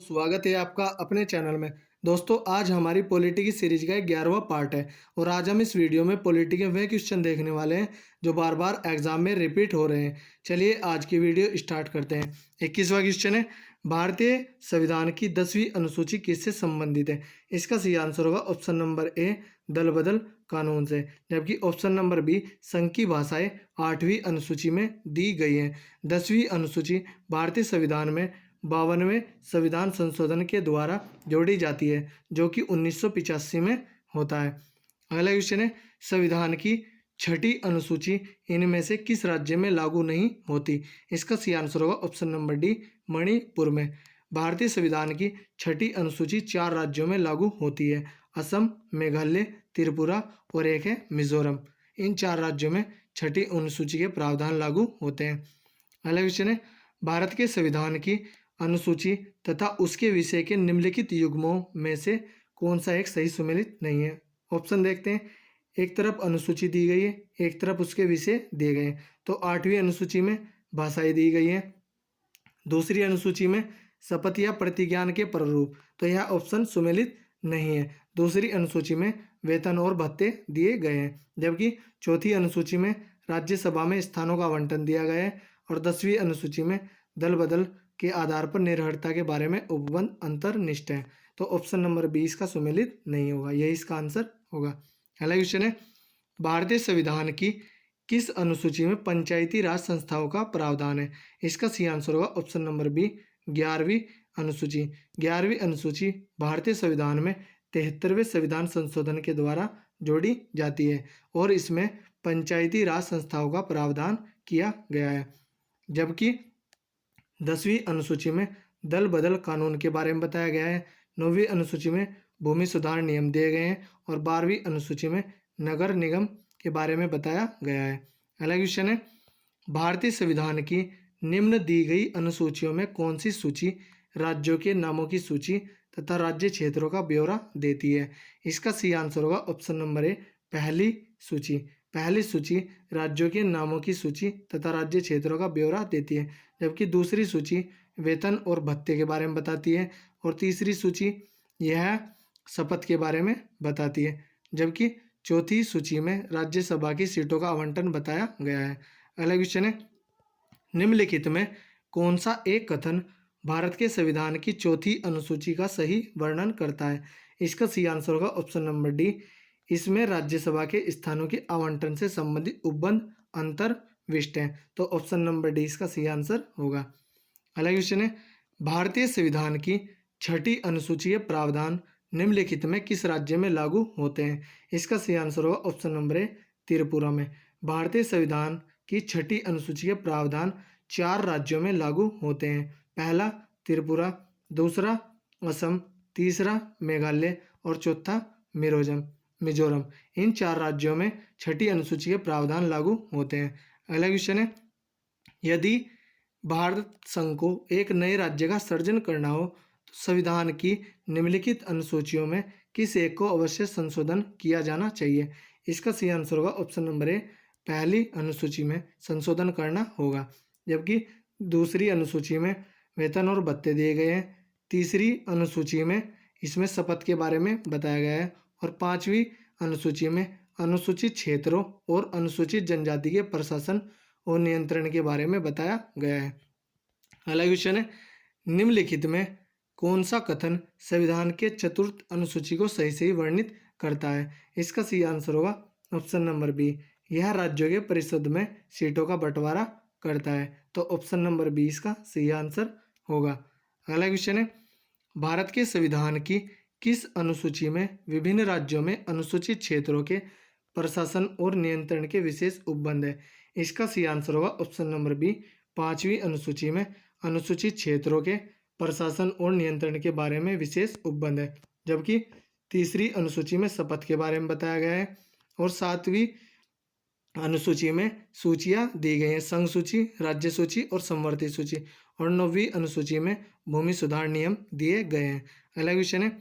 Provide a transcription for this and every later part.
स्वागत है आपका अपने चैनल में। दोस्तों, आज हमारी पॉलिटी की सीरीज का 11वां पार्ट है और आज हम इस वीडियो में पॉलिटी के वे क्वेश्चन देखने वाले हैं जो बार बार एग्जाम में रिपीट हो रहे हैं। चलिए आज की वीडियो स्टार्ट करते हैं। 21वां क्वेश्चन है, भारतीय संविधान की 10वीं अनुसूची किससे संबंधित है? इसका सही आंसर होगा ऑप्शन नंबर ए, दल बदल कानून से। जबकि ऑप्शन नंबर बी, संघ की भाषाएं 8वीं अनुसूची में दी गई हैं। 10वीं अनुसूची भारतीय संविधान में 52वें संविधान संशोधन के द्वारा जोड़ी जाती है जो कि 1985 में होता है। अगला क्वेश्चन है, संविधान की छठी अनुसूची इनमें से किस राज्य में लागू नहीं होती? इसका सही आंसर होगा ऑप्शन नंबर डी, मणिपुर में। भारतीय संविधान की छठी अनुसूची 4 राज्यों में लागू होती है, असम, मेघालय, त्रिपुरा और एक है मिजोरम। इन 4 राज्यों में छठी अनुसूची के प्रावधान लागू होते हैं। अगला क्वेश्चन है, भारत के संविधान की अनुसूची तथा उसके विषय के निम्नलिखित युग्मों में से कौन सा एक सही सुमेलित नहीं है? ऑप्शन देखते हैं। एक तरफ अनुसूची दी गई है, एक तरफ उसके विषय दिए गए हैं। तो 8वीं अनुसूची में भाषाएं दी गई हैं, दूसरी अनुसूची में शपथ या प्रतिज्ञान के प्रारूप, तो यह ऑप्शन सुमेलित नहीं है। दूसरी अनुसूची में वेतन और भत्ते दिए गए हैं, जबकि चौथी अनुसूची में राज्यसभा में स्थानों का आवंटन दिया गया है और 10वीं अनुसूची में दल बदल के आधार पर निर्भरता के बारे में उपबंध अंतर्निष्ठ है। तो ऑप्शन नंबर 20 का सुमेलित नहीं होगा, यही इसका आंसर होगा। अगला क्वेश्चन है, भारतीय संविधान की किस अनुसूची में पंचायती राज संस्थाओं का प्रावधान है? इसका सही आंसर होगा ऑप्शन नंबर बी, 11वीं अनुसूची। 11वीं अनुसूची भारतीय संविधान में 73वें संविधान संशोधन के द्वारा जोड़ी जाती है और इसमें पंचायती राज संस्थाओं का प्रावधान किया गया है। जबकि 10वीं अनुसूची में दल बदल कानून के बारे में बताया गया है, 9वीं अनुसूची में भूमि सुधार नियम दिए गए हैं और 12वीं अनुसूची में नगर निगम के बारे में बताया गया है। अगला क्वेश्चन है, भारतीय संविधान की निम्न दी गई अनुसूचियों में कौन सी सूची राज्यों के नामों की सूची तथा राज्य क्षेत्रों का ब्यौरा देती है? इसका सही आंसर होगा ऑप्शन नंबर ए, पहली सूची। पहली सूची राज्यों के नामों की सूची तथा राज्य क्षेत्रों का ब्यौरा देती है, जबकि दूसरी सूची वेतन और भत्ते के बारे में बताती है और तीसरी सूची यह शपथ के बारे में बताती है, जबकि चौथी सूची में राज्यसभा की सीटों का आवंटन बताया गया है। अगला क्वेश्चन है, निम्नलिखित में कौन सा एक कथन भारत के संविधान की चौथी अनुसूची का सही वर्णन करता है? इसका सही आंसर होगा ऑप्शन नंबर डी, इसमें राज्यसभा के स्थानों के आवंटन से संबंधित उपबंध अंतर्विष्ट है। तो ऑप्शन नंबर डी इसका सही आंसर होगा। अगला क्वेश्चन है, भारतीय संविधान की छठी अनुसूची के प्रावधान निम्नलिखित में किस राज्य में लागू होते हैं? इसका सही आंसर होगा ऑप्शन नंबर ए, त्रिपुरा में। भारतीय संविधान की छठी अनुसूची के प्रावधान 4 राज्यों में लागू होते हैं। पहला त्रिपुरा, दूसरा असम, तीसरा मेघालय और चौथा मिजोरम। इन 4 राज्यों में छठी अनुसूची के प्रावधान लागू होते हैं। अगला क्वेश्चन है, यदि भारत संघ को एक नए राज्य का सृजन करना हो तो संविधान की निम्नलिखित अनुसूचियों में किस एक को अवश्य संशोधन किया जाना चाहिए? इसका सही आंसर होगा ऑप्शन नंबर ए, पहली अनुसूची में संशोधन करना होगा, जबकि दूसरी अनुसूची में वेतन और भत्ते दिए गए हैं, तीसरी अनुसूची में इसमें शपथ के बारे में बताया गया है और 5वीं अनुसूची में अनुसूचित क्षेत्रों और अनुसूचित जनजाति के प्रशासन और नियंत्रण के बारे में बताया गया है। अगला क्वेश्चन है, निम्नलिखित में कौन सा कथन संविधान के चतुर्थ अनुसूची को सही सही वर्णित करता है? इसका सही आंसर होगा ऑप्शन नंबर बी, यह राज्यों के परिषद में सीटों का बंटवारा करता है। तो ऑप्शन नंबर बी इसका सही आंसर होगा। अगला क्वेश्चन है, भारत के संविधान की किस अनुसूची में विभिन्न राज्यों में अनुसूचित क्षेत्रों के प्रशासन और नियंत्रण के विशेष उपबंध है? इसका सही आंसर होगा ऑप्शन नंबर बी, 5वीं अनुसूची में अनुसूचित क्षेत्रों के प्रशासन और नियंत्रण के बारे में विशेष उपबंध है, जबकि तीसरी अनुसूची में शपथ के बारे में बताया गया है और 7वीं अनुसूची में सूचियां दी गई हैं, संघ सूची, राज्य सूची और समवर्ती सूची, और 9वीं अनुसूची में भूमि सुधार नियम दिए गए हैं। अगला क्वेश्चन है,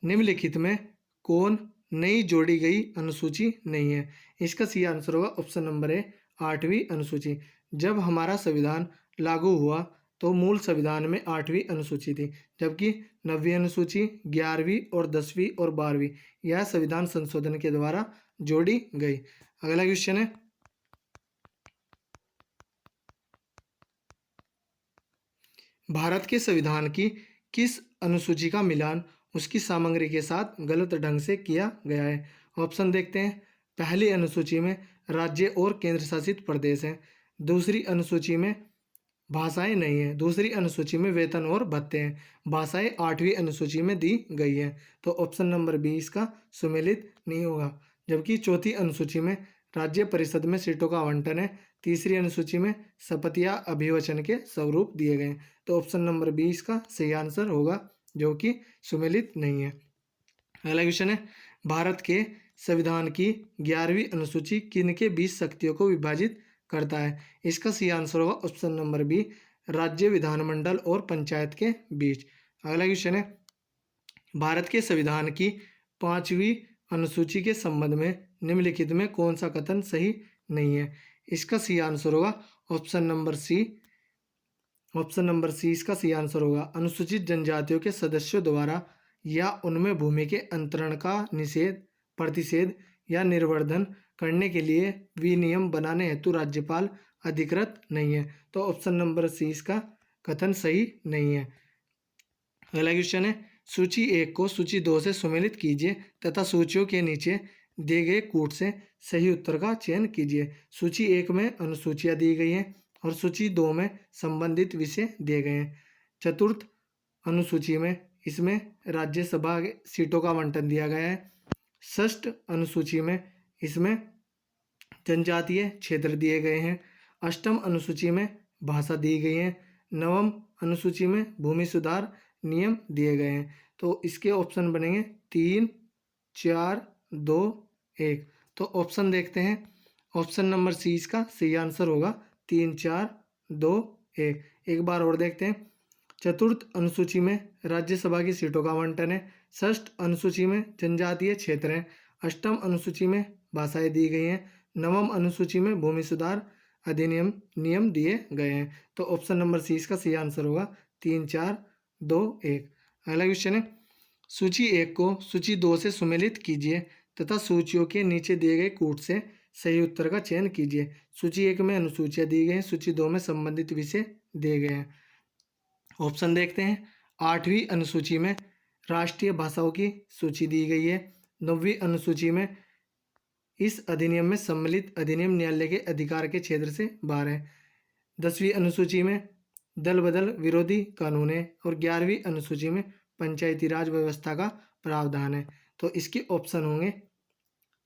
निम्नलिखित में कौन नई जोड़ी गई अनुसूची नहीं है? इसका सही आंसर होगा ऑप्शन नंबर ए, 8वीं अनुसूची। जब हमारा संविधान लागू हुआ तो मूल संविधान में 8वीं अनुसूची थी, जबकि 9वीं अनुसूची, 11वीं और 10वीं और 12वीं यह संविधान संशोधन के द्वारा जोड़ी गई। अगला क्वेश्चन है, भारत के संविधान की किस अनुसूची का मिलान उसकी सामग्री के साथ गलत ढंग से किया गया है? ऑप्शन देखते हैं। पहली अनुसूची में राज्य और केंद्र शासित प्रदेश हैं। दूसरी अनुसूची में भाषाएं नहीं है। दूसरी अनुसूची में वेतन और भत्ते हैं। भाषाएं 8वीं अनुसूची में दी गई हैं, तो ऑप्शन नंबर बी इसका सुमेलित नहीं होगा। जबकि चौथी अनुसूची में राज्य परिषद में सीटों का आवंटन है। तीसरी अनुसूची में शपथ या अभिवचन के स्वरूप दिए गए हैं, तो ऑप्शन नंबर बी इसका सही आंसर होगा, जो कि सुमेलित नहीं है। अगला क्वेश्चन है, भारत के संविधान की 11वीं अनुसूची किन के 20 शक्तियों को विभाजित करता है? इसका सही आंसर होगा ऑप्शन नंबर बी, राज्य, विधानमंडल और पंचायत के बीच। अगला क्वेश्चन है, भारत के संविधान की 5वीं अनुसूची के संबंध में निम्नलिखित में कौन सा कथन सही नहीं है? इसका सही आंसर होगा option number C. Option number C इसका सही आंसर होगा। अनुसूचित जनजातियों के सदस्यों द्वारा या उनमें भूमि के अंतरण का निषेध, प्रतिषेध या निर्वर्धन करने के लिए विनियम बनाने हेतु राज्यपाल अधिकृत नहीं है, तो ऑप्शन नंबर सी इसका कथन सही नहीं है। अगला क्वेश्चन है, सूची 1 को सूची 2 से सुमेलित कीजिए तथा सूचियों के नीचे दिए गए कूट से सही उत्तर का चयन कीजिए। सूची 1 में अनुसूचियां दी गई हैं और सूची 2 में संबंधित विषय दिए गए हैं। चतुर्थ अनुसूची में इसमें राज्यसभा सीटों का आवंटन दिया गया है। षष्ठ अनुसूची में इसमें जनजातीय क्षेत्र दिए गए हैं। अष्टम अनुसूची में भाषा दी गई है। नवम अनुसूची में भूमि सुधार नियम दिए गए हैं, तो इसके ऑप्शन बनेंगे 3, 4, 2, 1। तो ऑप्शन देखते हैं। ऑप्शन नंबर सी इसका सही आंसर होगा, 3, 4, 2, 1। एक बार और देखते हैं। चतुर्थ अनुसूची में राज्यसभा की सीटों का आवंटन है। षष्ठ अनुसूची में जनजातीय क्षेत्र है। अष्टम अनुसूची में भाषाएं दी गई हैं। नवम अनुसूची में भूमि सुधार अधिनियम नियम दिए गए हैं, तो ऑप्शन नंबर सी इसका सही आंसर होगा, 3, 4, 2, 1। अगला क्वेश्चन है, सूची 1 को सूची 2 से सुमेलित कीजिए तथा सूचियों के नीचे दिए गए कूट से सही उत्तर का चयन कीजिए। सूची 1 में अनुसूचियां दी गई हैं। सूची 2 में संबंधित विषय दिए गए हैं। ऑप्शन देखते हैं। 8वीं अनुसूची में राष्ट्रीय भाषाओं की सूची दी गई है। 9वीं अनुसूची में इस अधिनियम में सम्मिलित अधिनियम न्यायालय के अधिकार के क्षेत्र से बाहर है। 10वीं अनुसूची में दल बदल विरोधी कानून है और 11वीं अनुसूची में पंचायती राज व्यवस्था का प्रावधान है, तो इसके ऑप्शन होंगे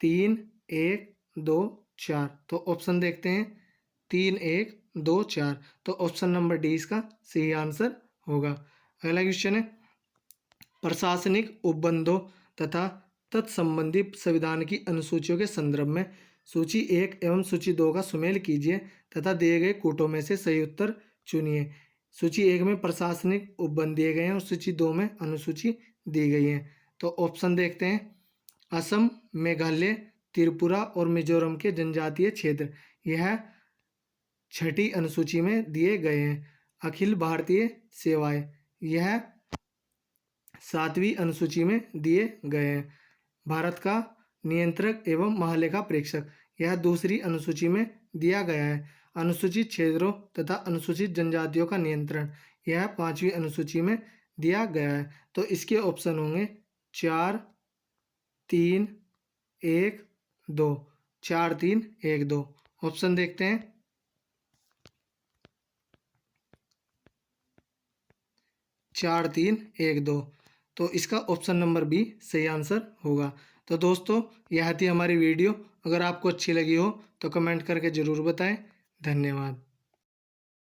3, 1, 2, 4। तो ऑप्शन देखते हैं, 3, 1, 2, 4। तो ऑप्शन नंबर डी इसका सही आंसर होगा। अगला क्वेश्चन है, प्रशासनिक उपबंधों तथा तत्संबंधी संविधान की अनुसूचियों के संदर्भ में सूची 1 एवं सूची 2 का सुमेल कीजिए तथा दिए गए कूटों में से सही उत्तर चुनिए। सूची 1 में प्रशासनिक उपबंध दिए गए हैं और सूची 2 में अनुसूची दी गई है, तो ऑप्शन देखते हैं। असम, मेघालय, त्रिपुरा और मिजोरम के जनजातीय क्षेत्र यह 6ठी अनुसूची में दिए गए हैं। अखिल भारतीय सेवाएं यह 7वीं अनुसूची में दिए गए हैं। भारत का नियंत्रक एवं महालेखा प्रेक्षक यह 2री अनुसूची में दिया गया है। अनुसूचित क्षेत्रों तथा अनुसूचित जनजातियों का नियंत्रण यह 5वीं अनुसूची में दिया गया है, तो इसके ऑप्शन होंगे 4, 3, 1, 2। 4, 3, 1, 2। ऑप्शन देखते हैं। 4, 3, 1, 2। तो इसका ऑप्शन नंबर बी सही आंसर होगा। तो दोस्तों, यह थी हमारी वीडियो। अगर आपको अच्छी लगी हो तो कमेंट करके ज़रूर बताएं। धन्यवाद।